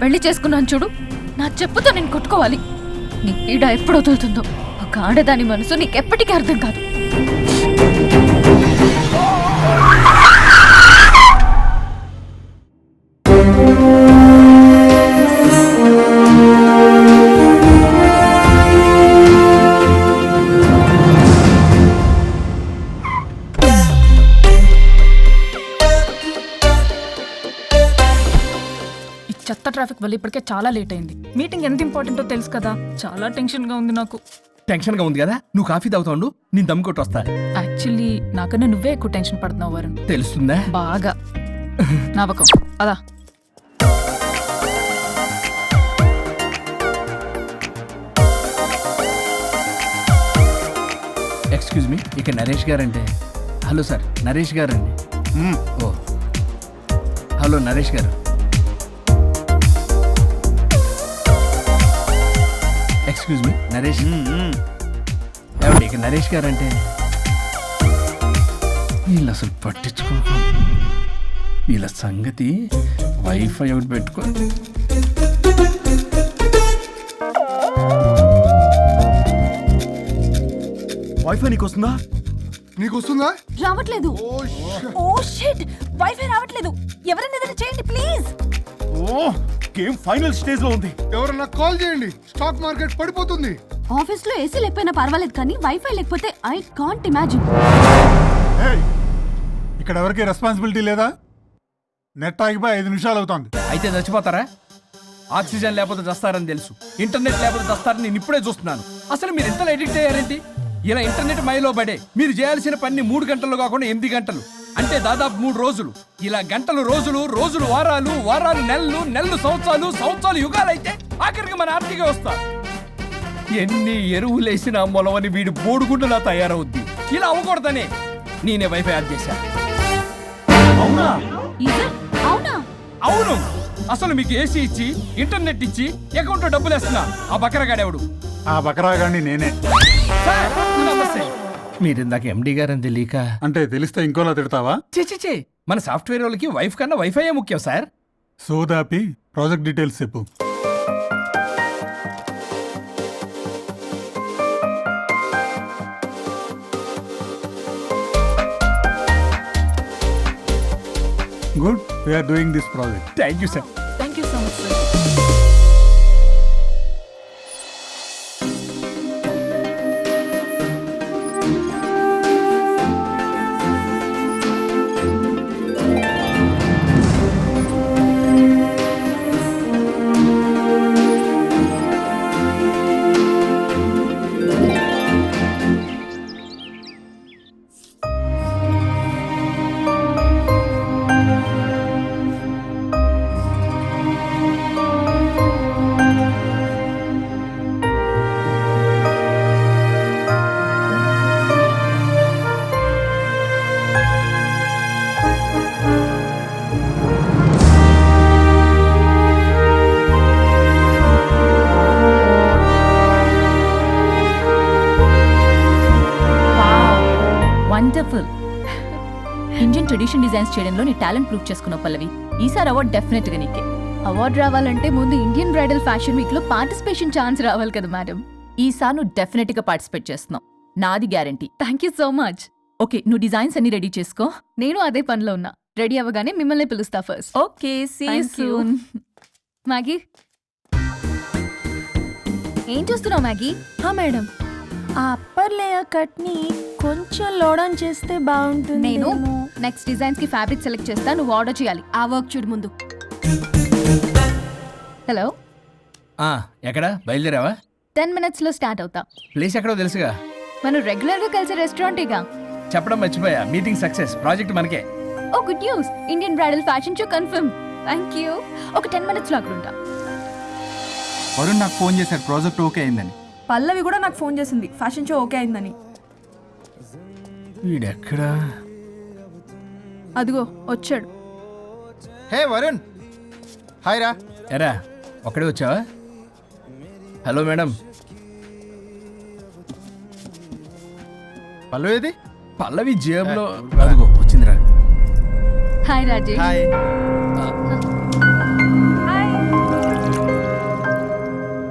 పెళ్లి చేసుకున్నాను చూడు, నా చెప్పుతో నేను కొట్టుకోవాలి. నీ పీడ ఎప్పుడు వదులుతుందో ఒక ఆడదాని మనసు నీకెప్పటికీ అర్థం కాదు. చెత్త ట్రాఫిక్ వల్ల ఇప్పటికే చాలా లేట్ అయింది. మీటింగ్ ఎంత ఇంపార్టెంటో తెలుసు కదా, చాలా టెన్షన్ గా ఉంది నాకు. టెన్షన్ గా ఉంది కదా, నువ్వు కాఫీ తాగుతావు, నేను దమ్ కొట్టి వస్తా. యాక్చువల్లీ నాకన్నా నువ్వే ఎక్కువ టెన్షన్ పడుతున్నావు వరుణ్. తెలుస్తుందా? బాగా నవ్వకం అదా. ఎక్స్క్యూజ్ మీ, ఇక Naresh guarantee. Hello sir, Naresh గారండి. ఓ హలో నరేష్ గారు. Excuse me, Naresh. ఏమండి, ఇక నరేష్ గారంటే. వీళ్ళు అసలు పట్టించుకో, వీళ్ళ సంగతి. వైఫై ఒకటి పెట్టుకో. వైఫై నీకు వస్తుందా? నీకు వస్తుందా? రావట్లేదు. ఓ షిట్, వైఫై రావట్లేదు. ఎవరైనా ఏదైనా చేయండి ప్లీజ్. ఓ గేమ్ ఫైనల్ స్టేజ్ లో ఉంది. ఎవరన్నా కాల్ చేయండి, స్టాక్ మార్కెట్ పడిపోతుంది. ఆఫీస్ లో ఏసీ లేకపోయినా పర్వాలేదు, కానీ వైఫై లేకపోతే ఐ కాంట్ ఇమాజిన్. ఇక్కడ ఎవరికి రెస్పాన్సిబిలిటీ లేదా? నెట్ ఆగిపోయి 5 నిమిషాలు అవుతుంది. అయితే చచ్చిపోతారా? ఆక్సిజన్ లేకపోతే చస్తారని తెలుసు, ఇంటర్నెట్ లేకపోతే చస్తారని నేను ఇప్పుడే చూస్తున్నాను. అసలు మీరు ఎంత ఎడిక్ట్ అయ్యారేంటి? ఇలా ఇంటర్నెట్ మైలో పడే మీరు చేయాల్సిన పని 3 గంటలు కాకుండా 8 గంటలు, అంటే దాదాపు 3 రోజులు. ఇలా గంటలు రోజులు, రోజులు వారాలు, వారాలు నెలలు, నెలలు సంవత్సరాలు, సంవత్సరాలు యుగాలైతే ఆఖరికి మన ఆర్థిక వ్యవస్థ ఎన్ని ఎరువులేసినా మొలవని వీడి బోడుగుండులా తయారవుద్ది. ఇలా అవ్వకూడదనే నేనే వైఫై ఆన్ చేశాను. అవునా? అవునా? అవును. అసలు మీకు ఏసీ ఇచ్చి, ఇంటర్నెట్ ఇచ్చి, అకౌంట్ లో డబ్బులు వేస్తున్నా ఆ బకరగాడెవడు? ఆ బకరాగాన్ని నేనే. మీరు ఇందాక ఎండి గారని తెలియక. అంటే తెలిస్తే ఇంకోలా తిడతావా? చే మన సాఫ్ట్వేర్ వాళ్ళకి వైఫ్ కన్నా వైఫైయే ముఖ్యం సార్. సోదాపి ప్రాజెక్ట్ డీటెయిల్స్ చెప్పు. Good, we are doing this project. Thank you sir. Thank you so much sir. Wonderful. Indian tradition designs చేయడంలో నీ టాలెంట్ ప్రూవ్ చేసుకున్నావు పల్లవి. ఈసారి అవార్డు డెఫినెట్ గా నీకే. అవార్డు రావాలంటే ముందు ఇండియన్ బ్రైడల్ ఫ్యాషన్ వీక్ లో పార్టిసిపేషన్ ఛాన్స్ రావాలి కదా మేడం. ఈసారి నువ్వు డెఫినెట్ గా పార్టిసిపేట్ చేస్తున్నావు, నాది guarantee. Thank you so much. Okay, నువ్వు డిజైన్స్ అన్ని రెడీ చేసుకో, నేను అదే పనిలో ఉన్నా. రెడీ అవ్వగానే మిమ్మల్ని పిలుస్తా first. Okay, see you soon. Maggie, ఏం చూస్తున్నావు మ్యాగీ? మేడం, ఆ అప్పర్ లేయర్ కట్ ని కొంచెం లోడౌన్ చేస్తే బాగుంటుంది. నేను నెక్స్ట్ డిజైన్స్ కి ఫ్యాబ్రిక్ సెలెక్ట్ చేస్తా, నువ్వు ఆర్డర్ చేయాలి. ఆ వర్క్ చూడు ముందు. హలో, ఎక్కడ బయలుదేరావా? 10 minutes లో స్టార్ట్ అవుతా. ప్లేస్ ఎక్కడో తెలుసుగా. మనం రెగ్యులర్ గా కలిసే రెస్టారెంట్ ఇక. చెప్పడం మర్చిపోయా, మీటింగ్ సక్సెస్, ప్రాజెక్ట్ మనకే. Oh good news, Indian bridal fashion show confirm. Thank you. ఒక 10 minutes లో అక్కడ ఉంటా. వరుణ్ నాకు ఫోన్ చేశాడు, ప్రాజెక్ట్ ఓకే అయిందని. పల్లవి కూడా నాకు ఫోన్ చేసింది, ఫ్యాషన్ షో ఓకే అయిందని. వీడెక్కడా? అదిగో వచ్చాడు. హే వరుణ్, హాయ్ రా. ఎరా ఒక్కడే వచ్చావా? Hello madam. పల్లవేది? పల్లవి జేబులో. అదిగో వచ్చిందిరా. హాయ్ రాజేష్. హాయ్.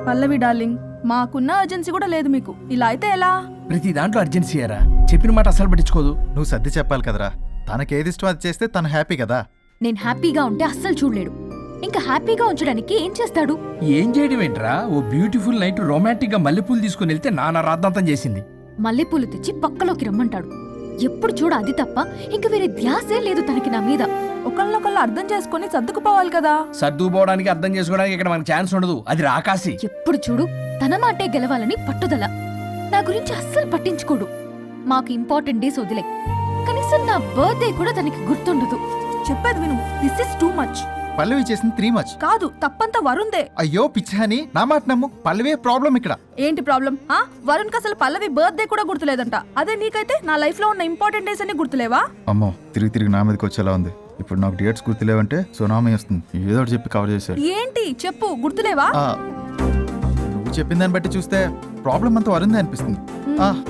పల్లవి డార్లింగ్, మాకున్న అర్జెన్సీ కూడా లేదు మీకు. ఇలా అయితే ఎలా? ప్రతి దాంట్లో అర్జెన్సీ అయ్యారా? చెప్పిన మాట అసలు పట్టించుకోదు. నువ్వు సర్ది చెప్పాలి కదరా. తనకేది ఇష్టం అది చేస్తే తను హ్యాపీ కదా. నేను హ్యాపీగా ఉంటే అస్సలు చూడలేడు. ఇంకా హ్యాపీగా ఉంచడానికి ఏం చేస్తాడు? ఏం చేయడం ఏంట్రా? ఓ బ్యూటిఫుల్ నైట్ రొమాంటిక్ గా మల్లెపూలు తీసుకుని వెళ్తే నాన్న రాద్దాంతం చేసింది. మల్లెపూలు తెచ్చి పక్కలోకి రమ్మంటాడు. ఎప్పుడు చూడ అది తప్ప ఇంక వేరే ధ్యాసే లేదు తనకి నా మీద. ఒకళ్ళనొకళ్ళు అర్థం చేసుకొని సర్దుకుపోవాలి కదా. సర్దుకుపోవడానికి అర్థం చేసుకోవడానికి ఇక్కడ మనకు ఛాన్స్ ఉండదు. అది రాకాసి. ఎప్పుడు చూడు తన మాటే గెలవాలని పట్టుదల. నా గురించి అస్సలు పట్టించుకోడు. మాకు ఇంపార్టెంట్ డేస్ వదిలే, కనీసం నా బర్త్డే కూడా తనకి గుర్తుండదు. చెప్పేది విను, దిస్ ఇస్ టూ మచ్. పల్లవి చేసింది 3 మచ్. కాదు, తప్పంతా వరుణ్దే. అయ్యో పిచ్చాని, నా మాట నమ్ము. పల్లవే ప్రాబ్లం ఇక్కడ. ఏంటి ప్రాబ్లం? వరుణ్ కి అసలు పల్లవి బర్త్డే కూడా గుర్తులేదంట. అదే నీకైతే నా లైఫ్ లో ఉన్న ఇంపార్టెంట్ డేస్ అన్ని గుర్తులేవా? అమ్మో, తిరిగి నా మీదకి వచ్చేలా ఉంది. ఇప్పుడు నాకు డేట్స్ గుర్తులేవంటే సునామీ వస్తుంది. ఏదో ఒకటి చెప్పి కవర్ చేశారు. ఏంటి చెప్పు, గుర్తులేవా? నువ్వు చెప్పిన దాన్ని బట్టి చూస్తే ప్రాబ్లం అంతా వరుందే అనిపిస్తుంది.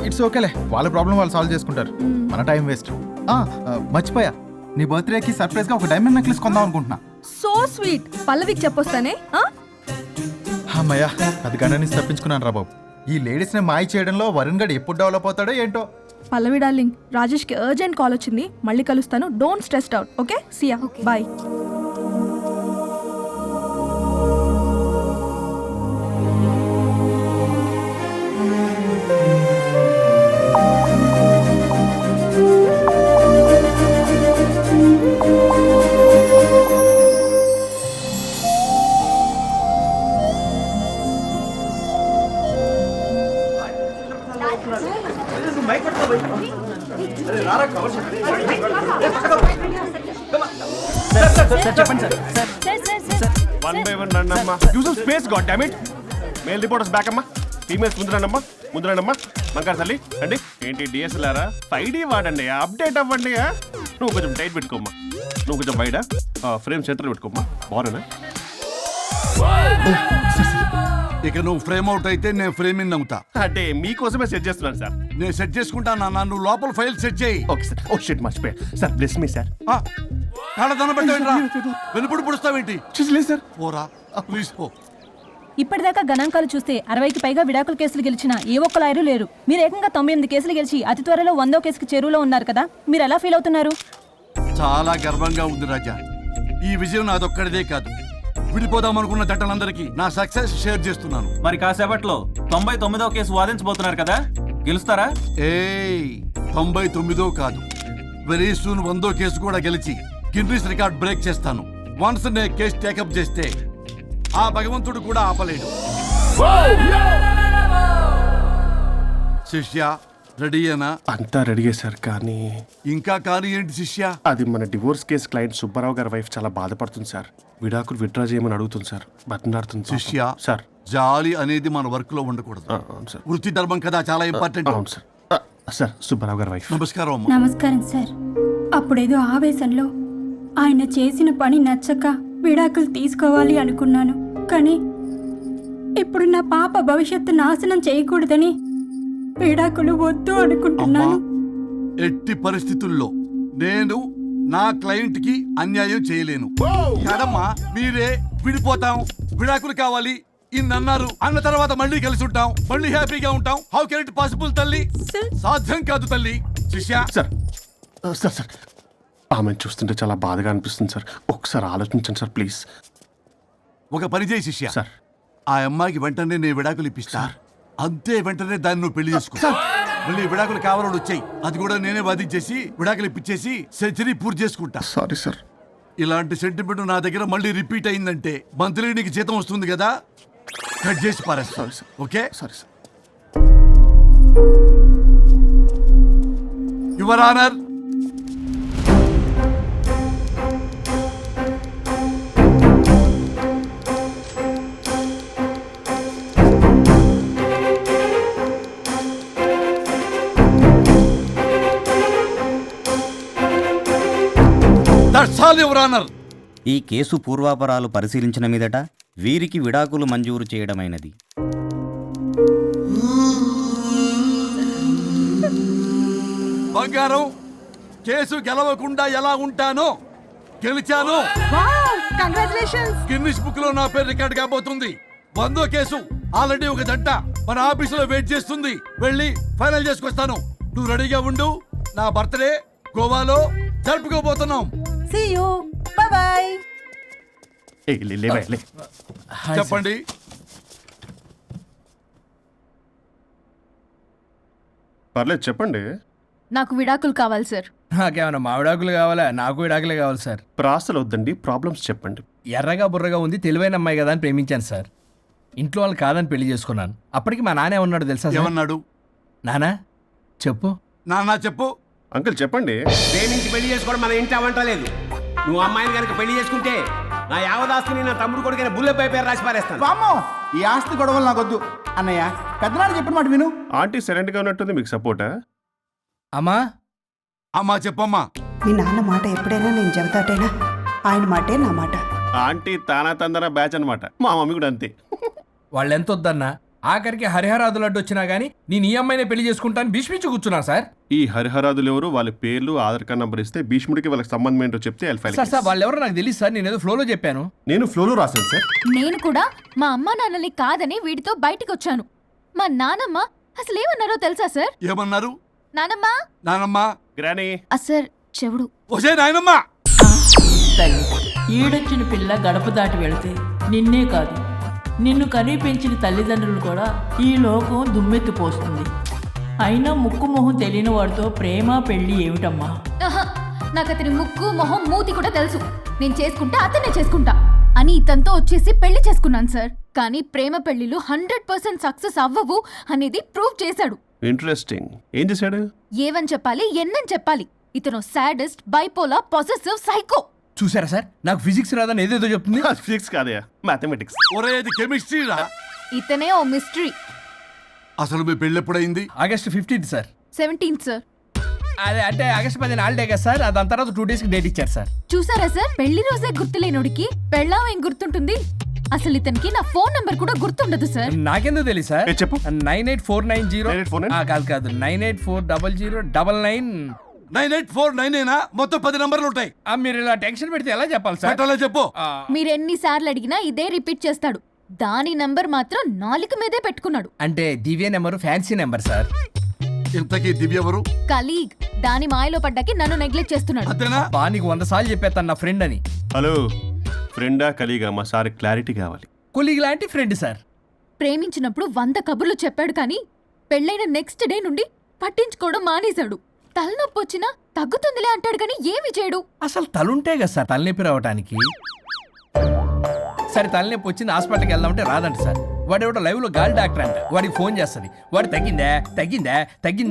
ఇట్స్ ఓకేలే, వాళ్ళ ప్రాబ్లం వాళ్ళు సాల్వ్ చేసుకుంటారు. మన టైం వేస్ట్. మర్చిపోయా, నీ బర్త్డేకి సర్ప్రైజ్ గా ఒక డైమండ్ నెక్లెస్ కొందాం అనుకుంటున్నా. So sweet. పల్లవికి చెప్పొస్తానే. అమ్మయ్యా, అది గంట నుంచి తప్పించుకున్నాను రా బాబు. ఈ లేడీస్ ని మాయ చేయడంలో వరుణ్ గడ్ ఎప్పుడు డెవలప్ అవుతాడో ఏంటో. పల్లవి డార్లింగ్, రాజేష్ కి అర్జెంట్ కాల్ వచ్చింది. మళ్ళీ కలుస్తాను. Don't stress out. Okay, see ya, bye. One by one రండి అమ్మా. Use space god damn it. Male reporters back అమ్మా. ఫీమేల్స్ ముందు రండి అమ్మా. బంగారు తల్లి అండి. ఏంటి డిఎస్ఎల్ఆరా? 5D వాడండి, అప్డేట్ అవ్వండి. నువ్వు కొంచెం టైట్ పెట్టుకోమ్మా. నువ్వు కొంచెం వైడా ఫ్రేమ్ సెంటర్ పెట్టుకోమ్మా. బాగున్నా? ఇక నువ్వు ఫ్రేమ్ అవుట్ అయితే నేను ఫ్రేమ్ ఇన్ అవుతా. అంటే మీకోసమే సెట్ చేస్తున్నాను సార్. నేను సెట్ చేసుకుంటాను. నువ్వు లోపల ఫైల్ సెట్ చేయి. Okay sir. ఓ షిట్, మర్చిపోయా సార్. Bless me sir. కళ్ళదన పెట్టేంట్రా, వెనుపుడు పుడుస్తావేంటి? లేదు సార్. పోరా ప్లీజ్ పో. ఇప్పటిదాకా గణాంకాలు చూస్తే 60కి పైగా విడాకుల కేసులు గెలిచిన ఏ ఒక్క లాయరు లేరు. మీరు ఏకంగా 98 కేసులు గెలిచి అతి త్వరలో 100వ కేసుకి చెరువులో ఉన్నారు కదా. మీరు ఎలా ఫీల్ అవుతున్నారు? చాలా గర్వంగా ఉంది రాజా. ఈ విజయం నాదొక్కడిదే కాదు, విడిపోదాం అనుకున్న జంటలందరికీ నా సక్సెస్ షేర్ చేస్తున్నాను. మరి కాసేపట్లో 99వ కేసు వాదించబోతున్నారు కదా, గెలుస్తారా? 99 కాదు, వెరీ సూన్ 100వ కేసు కూడా గెలిచి గిన్నిస్ రికార్డ్ బ్రేక్ చేస్తాను. వన్స్ నే కేసు టేకప్ చేస్తే ఆ భగవంతుడు కూడా ఆపలేడు. శిష్య రెడీయేనా? అంతా రెడీయే సార్. కానీ ఇంకా కానీ ఏంటి శిష్య? అది మన డివోర్స్ కేసు క్లయింట్ సుబ్బారావు గారి వైఫ్ చాలా బాధపడుతుంది సార్. విడాకులు విత్డ్రా చేయమని అడుగుతుంది సార్. బతినాడుతుంది శిష్య సార్. జాలి అనేది మన వర్క్ లో ఉండకూడదు. అవును సార్. వృత్తి ధర్మం కదా, చాలా ఇంపార్టెంట్. అవును సార్. సార్ సుబ్బారావు గారి వైఫ్. నమస్కారం అమ్మా. నమస్కారం సార్. అప్పుడేదో ఆవేశంలో ఆయన చేసిన పని నచ్చక విడాకులు తీసుకోవాలి అనుకున్నాను. కానీ ఇప్పుడు నా పాప భవిష్యత్తు నాశనం చేయకూడదని విడాకులు వద్దు అనుకుంటున్నాను. ఎట్టి పరిస్థితుల్లో నేను నా క్లయింట్ కి అన్యాయం చేయలేను. కాదమ్మా, మీరే విడిపోతాం, విడాకులు కావాలి ఇన్నన్నారు అన్న తర్వాత మళ్ళీ కలిసి ఉంటాం, మళ్ళీ హ్యాపీగా ఉంటాం. హౌ కెన్ ఇట్ పాసిబుల్ తల్లి? సాధ్యం కాదు తల్లి. శిష్య సార్ సార్ సార్ ఆమెను చూస్తుంటే చాలా బాధగా అనిపిస్తుంది సార్. ఒకసారి ఆలోచించండి సార్ ప్లీజ్. ఒక పని చేయి శిష్య, సార్ ఆ అమ్మాయికి వెంటనే నేను విడాకులు ఇప్పిస్తా. అంతే, వెంటనే దాన్ని నువ్వు పెళ్లి చేసుకో. మళ్ళీ విడాకులు కావాలని వచ్చాయి, అది కూడా నేనే వాదించేసి విడాకులు ఇప్పించేసి సెంచరీ పూర్తి చేసుకుంటా. Sorry sir. ఇలాంటి సెంటిమెంట్ నా దగ్గర మళ్ళీ రిపీట్ అయిందంటే మంత్లీ నీకు జీతం వస్తుంది కదా, కట్ చేసి పారేస్తా. Sorry sir. Okay, sorry sir. Your honour, that's all your honour. ఈ కేసు పూర్వాపరాలు పరిశీలించిన మీదట వీరికి విడాకులు మంజూరు చేయడమైనది. బంగారం, కేసు గెలవకుండా ఎలా ఉంటానో గెలిచాను. కంగ్రాచులేషన్స్. గిన్నిస్ బుక్ లో నా పేరు రికార్డ్ కాబోతుంది. 100వ కేసు ఆల్రెడీ ఒక జంట మన ఆఫీసులో వెయిట్ చేస్తుంది. వెళ్ళి ఫైనల్ చేసుకొస్తాను. నువ్వు రెడీగా ఉండు. నా బర్త్డే గోవాలో జరుపుకోబోతున్నాం. See you, bye bye. చెప్పండి. పర్లేదు చెప్పండి. నాకు విడాకులు కావాలి సార్. నాకేమన్నా మా విడాకులు కావాలా? నాకు విడాకులే కావాలి సార్. ప్రాసలు వద్దండి, ప్రాబ్లమ్స్ చెప్పండి. ఎర్రగా బుర్రగా ఉంది, తెలివైన అమ్మాయి కదా అని ప్రేమించాను సార్. ఇంట్లో వాళ్ళు కాదని పెళ్లి చేసుకున్నాను. అప్పటికి మా నాన్న ఏమన్నాడు తెలుసా సార్? ఏమన్నాడు? నానా చెప్పు. నాన్న చెప్పు. అంకుల్ చెప్పండి. ప్రేమించి పెళ్లి చేసుకోవడం మన ఇంటి అవంటలేదు. నువ్వు అమ్మాయిని కనుక పెళ్లి చేసుకుంటే నా యావదాస్తిని నా తమ్ముడు కొడుకైన బుల్లెపై పేరు రాసి పారేస్తాను. వామ్మో, ఈ ఆస్తి గొడవలు నాకొద్దు. అన్నయ్య, పెద్దనాడు చెప్పిన మాట విను. ఆంటీ సైలెంట్ గా ఉన్నట్టుంది, మీకు సపోర్టా? అమ్మా అమ్మా చెప్పమ్మా. మీ నాన్న మాట ఎప్పుడైనా నేను చెబుతాటేనా? ఆయన మాటే నా మాట. ఆంటీ తానా తందన బ్యాచ్ అనమాట. మా మమ్మీ కూడా అంతే. వాళ్ళు ఎంత వద్దన్నా ఆఖరికి హరిహరాదులు అడ్డు వచ్చినా గానీ నేను ఈ అమ్మాయినే పెళ్లి చేసుకుంటాను భీష్మించి కూర్చున్నా సార్. ఈ హరిహరాదులు ఎవరు, వాళ్ళ పేర్లు, ఆధార్ కార్డ్ నంబర్ ఇస్తే భీష్ముడికి వాళ్ళకి సంబంధం ఏంటో చెప్తే సార్ సార్ వాళ్ళు ఎవరో నాకు తెలియదు సార్. నేను ఏదో ఫ్లోలో చెప్పాను. నేను ఫ్లోలో రాశాను సార్. నేను కూడా మా అమ్మా నాన్నని కాదని వీడితో బయటికి వచ్చాను. మా నానమ్మ అసలు ఏమన్నారో తెలుసా సార్? ఏమన్నారు? నానమ్మ నానమ్మా. గ్రానీ. సార్ చెవుడు. ఒసే నాయనమ్మా. ఈడొచ్చిన పిల్ల గడప దాటి వెళితే నిన్నే కాదు, నిన్ను కనీ పెంచిన తల్లిదండ్రులు కూడా ఈ లోకం దుమ్మెత్తిపోస్తుంది. అయినా ముక్కు మొహం తెలియని వాడితో ప్రేమ పెళ్లి ఏమిటమ్మా? ఆహా, నాకు అతని ముక్కు మొహం మూతి కూడా తెలుసు. నేను చేసుకుంటా అతనే చేసుకుంటా అని ఇతనితో వచ్చేసి పెళ్లి చేసుకున్నాను సార్. కానీ ప్రేమ పెళ్లిలు 100% సక్సెస్ అవ్వవు అనేది ప్రూవ్ చేశాడు. ఇంట్రెస్టింగ్. ఏం చేశాడు? ఏవని చెప్పాలి, ఎన్నని చెప్పాలి. ఇతను సాడెస్ట్, బైపోలా, పొసెసివ్, సైకో. చూసారా సార్, నాకు ఫిజిక్స్ రాదని ఏదేదో చెప్తుంది. ఫిజిక్స్ కాదయా, మ్యాథమెటిక్స్. ఒరే అది కెమిస్ట్రీ రా. ఇతనే ఓ మిస్టరీ. అసలు మీ పెళ్ళి ఎప్పుడైంది? August 15th sir. 17th sir. అదే అంటే ఆగస్ట్ 10 హాలిడే కదా సార్. దాని తర్వాత 2 days డేట్ ఇచ్చారు సార్. చూసారా సార్, పెళ్లి రోజే గుర్తులేనుడికి పెళ్ళాం ఏం గుర్తుంటుంది? అసలు ఇతనికి నా ఫోన్ నంబర్ కూడా గుర్తుండదు సార్. నాకెందుకు తెలియదు సార్? చెప్పు. 98490 కాదు 9840099. 98499 మొత్తం 10 నంబర్లు ఉంటాయి. మీరు ఇలా టెన్షన్ పెడితే ఎలా చెప్పాలి సార్? పెట్టాలో చెప్పు. మీరు ఎన్నిసార్లు అడిగినా ఇదే రిపీట్ చేస్తాడు. దాని నంబర్ మాత్రం నాలుక మీదే పెట్టుకున్నాడు. అంటే దివ్య నెంబర్ ఫ్యాన్సీ నెంబర్ సార్. ఇంతకీ దివ్య ఎవరు? కలీగ్. దాని మాయలో పడ్డాకి నన్ను నెగ్లెక్ట్ చేస్తున్నాడు. అంతేనా? నీకు 100 సార్లు చెప్పేస్తాను నా ఫ్రెండ్ అని. హలో, ఫ్రెండా కలీగా? మా సార్ క్లారిటీ కావాలి. కొలీగ్ లాంటి ఫ్రెండ్ సార్. ప్రేమించినప్పుడు 100 కబుర్లు చెప్పాడు కానీ పెళ్ళైన నెక్స్ట్ డే నుండి పట్టించుకోవడం మానేశాడు. తలనొప్పి వచ్చినా తగ్గుతుందిలే అంటాడు కానీ ఏమి చేయడు. అసలు తలుంటే కదా సార్ తలనొప్పి రావటానికి. సరే తలనొప్పి వచ్చింది హాస్పిటల్కి వెళ్దామంటే రాదంట సార్. వాడు ఎవడో లైవ్ లో గాలి డాక్టర్ అంట. వాడికి ఫోన్ చేస్తుంది. వాడు తగ్గిందా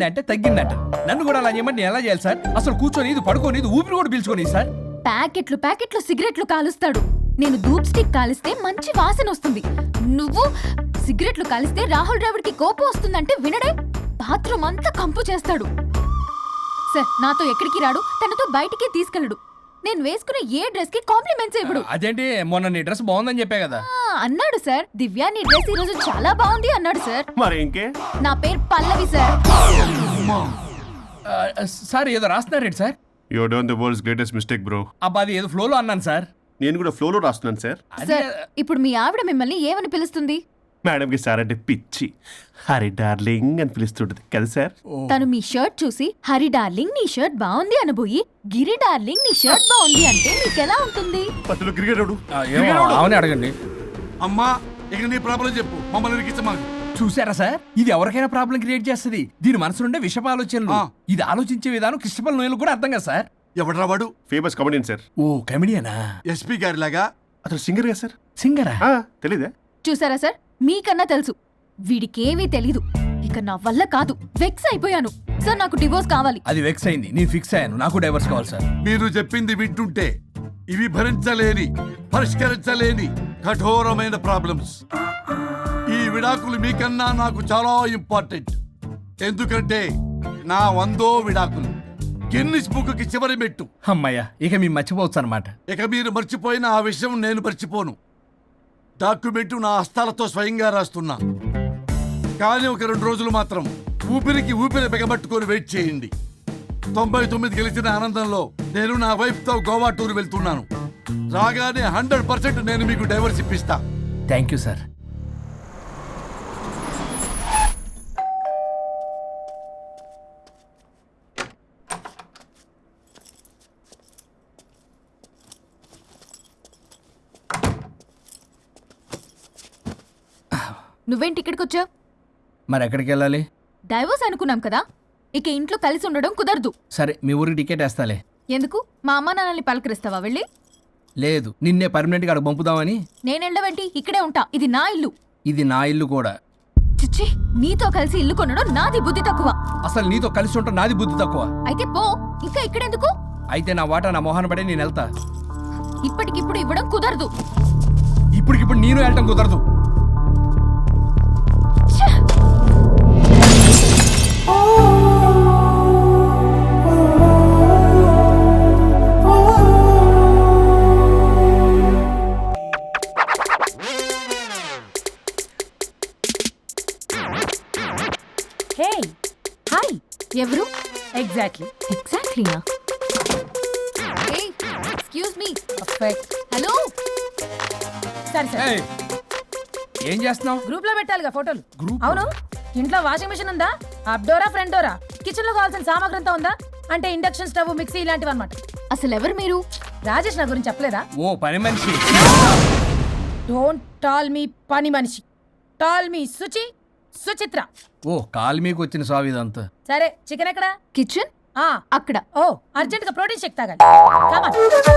అంటే తగ్గిందంట. నన్ను కూడా అలా చేయమంటే నేను ఎలా చేయాలి సార్? అసలు కూర్చొని ఇది పడుకోని ఇది ఊపిరి కూడా పీల్చుకొని సార్. ప్యాకెట్లు సిగరెట్లు కాలుస్తాడు. నేను ధూప్ స్టిక్ కాలిస్తే మంచి వాసన వస్తుంది. నువ్వు సిగరెట్లు కాలిస్తే రాహుల్ ద్రావిడ్కి కోపం వస్తుందంటే వినడే. బాత్రూమ్ అంతా కంపు చేస్తాడు. సార్ నాతో ఎక్కడికి రాడు, తనతో బయటికి తీసుకెళ్ళడు. నేను వేసుకునే ఏ డ్రెస్ కి కాంప్లిమెంట్స్ ఇవ్వడు. అదేంటి, మొన్న నీ డ్రెస్ బాగుందని చెప్పా కదా. అన్నాడు సార్. దివ్య నీ డ్రెస్ ఈ రోజు చాలా బాగుంది అన్నాడు సార్. మరి ఇంకే? నా పేరు పల్లవి సార్. సార్ ఏదో రాస్తున్నారేంటి sir? You are done the world's greatest mistake bro. అబ్బా అది ఏదో ఫ్లోలో అన్నాను సార్. నేను కూడా ఫ్లోలో రాస్తున్నాను సార్. సార్ ఇప్పుడు మీ ఆవిడ మిమ్మల్ని ఏమని పిలుస్తుంది? మేడంకి సార్ అంటే పిచ్చి. హరి డార్లింగ్ అని పిలుస్తుంటది కదా సార్. తను మీ షర్ట్ చూసి హరి డార్లింగ్ నీ షర్ట్ బాగుంది అనబోయి గిరి డార్లింగ్ నీ షర్ట్ బాగుంది అంటే మీకు ఎలా ఉంటుంది? పత్తులు క్రికెటరు. అవునే అడగండి. అమ్మా ఇక నీ ప్రాబ్లం చెప్పు, మమ్మల్ని ఇరికించమాకు. చూసారా సార్, ఇది ఎవరికైనా ప్రాబ్లం క్రియేట్ చేస్తుంది. దీని మనసు నుండే విషప ఆలోచనలు. ఇది ఆలోచించే విధానం కృష్ణపల్ నోయలు కూడా అర్థం కదా సార్. ఎవడరా వాడు? Famous comedian sir. ఓ కమెడియనా? ఎస్పీ గారి లాగా. అతను సింగర్ కదా సార్. సింగరా? తెలీదా? చూసారా సార్, మీకన్నా తెలుసు. వీడికేమీ తెలీదు. ఇక నా వల్ల కాదు, వెక్స్ అయిపోయాను సార్. నాకు డివోర్స్ కావాలి. అది వెక్స్ అయింది, నేను ఫిక్స్ అయ్యాను. నాకు డైవర్స్ కావాలి సార్. మీరు చెప్పింది వింటుంటే ఇవి భరించలేని, పరిష్కరించలేని కఠోరమైన ప్రాబ్లమ్స్. ఈ విడాకులు మీకన్నా నాకు చాలా ఇంపార్టెంట్. ఎందుకంటే నా 100వ విడాకులు గిన్నిస్ బుక్కి చివరి మెట్టు. అమ్మయ్య, ఇక మేము మర్చిపోవచ్చు అనమాట. ఇక మీరు మర్చిపోయిన ఆ విషయం నేను మర్చిపోను. డాక్యుమెంట్ నా హస్తాలతో స్వయంగా రాస్తున్నా. కానీ ఒక 2 రోజులు మాత్రం ఊపిరికి ఊపిరి బిగబట్టుకొని వెయిట్ చేయండి. 99 గెలిచిన ఆనందంలో నేను నా వైఫ్తో గోవా టూర్ వెళ్తున్నాను. రాగానే 100% నేను మీకు డైవర్స్ ఇప్పిస్తా. Thank you sir. నువ్వేంటి ఇక్కడికి వచ్చావు? మరి ఎక్కడికి వెళ్ళాలి? డైవోర్స్ అనుకున్నాం కదా, ఇక ఇంట్లో కలిసి ఉండడం కుదరదు. సరే మీ ఊరికి టికెట్ వేస్తాలే. ఎందుకు? మా అమ్మ నాన్నల్ని పలకరిస్తావా వెళ్ళి? లేదు, నిన్నే పర్మనెంట్గా అక్కడ పంపుదామని. నేనెళ్ళవేంటి? ఇక్కడే ఉంటా. ఇది నా ఇల్లు. ఇది నా ఇల్లు కూడా. చిచ్చి, నీతో కలిసి ఇల్లు కొనడం నాది బుద్ధి తక్కువ. అసలు నీతో కలిసి ఉంటా నాది బుద్ధి తక్కువ. అయితే పో, ఇంకా ఇక్కడెందుకు? అయితే నా వాటా నా మొహాన పడే నేను వెళ్తా. ఇప్పటికిప్పుడు ఇవ్వడం కుదరదు. ఇప్పటికిప్పుడు నేను వెళ్ళటం కుదరదు. ఛే! Hey hi. ఎవరు? ఎగ్జాక్ట్లీ. ఎగ్జాక్ట్లీనా? Excuse me. హలో. సరే సరే, ఏయ్, ఏం చేస్తున్నావు? గ్రూప్ లో పెట్టాలిగా ఫోటోలు. గ్రూప్? అవును, ఇంట్లో వాషింగ్ మిషన్ ఉందా? Up Dora front Dora? Kitchen లో కావాల్సిన సామాగ్రి అంతా ఉందా? అంటే ఇండక్షన్ స్టవ్, మిక్సీ ఇలాంటివి అన్నమాట. అసలు ఎవరు మీరు? రాజేష్ నా గురించి చెప్పలేదా? ఓ పని మనిషి. డోంట్ టాల్ మీ పని మనిషి, టాల్ మీ సుచిత్ర. ఓ కాలు మీకు వచ్చిన సాగు ఇదంతా. సరే, చికెన్ ఎక్కడా? కిచెన్ ఆ అక్కడ. ఓ, అర్జెంట్ గా ప్రోటీన్ షేక్ తాగాలి. Come on.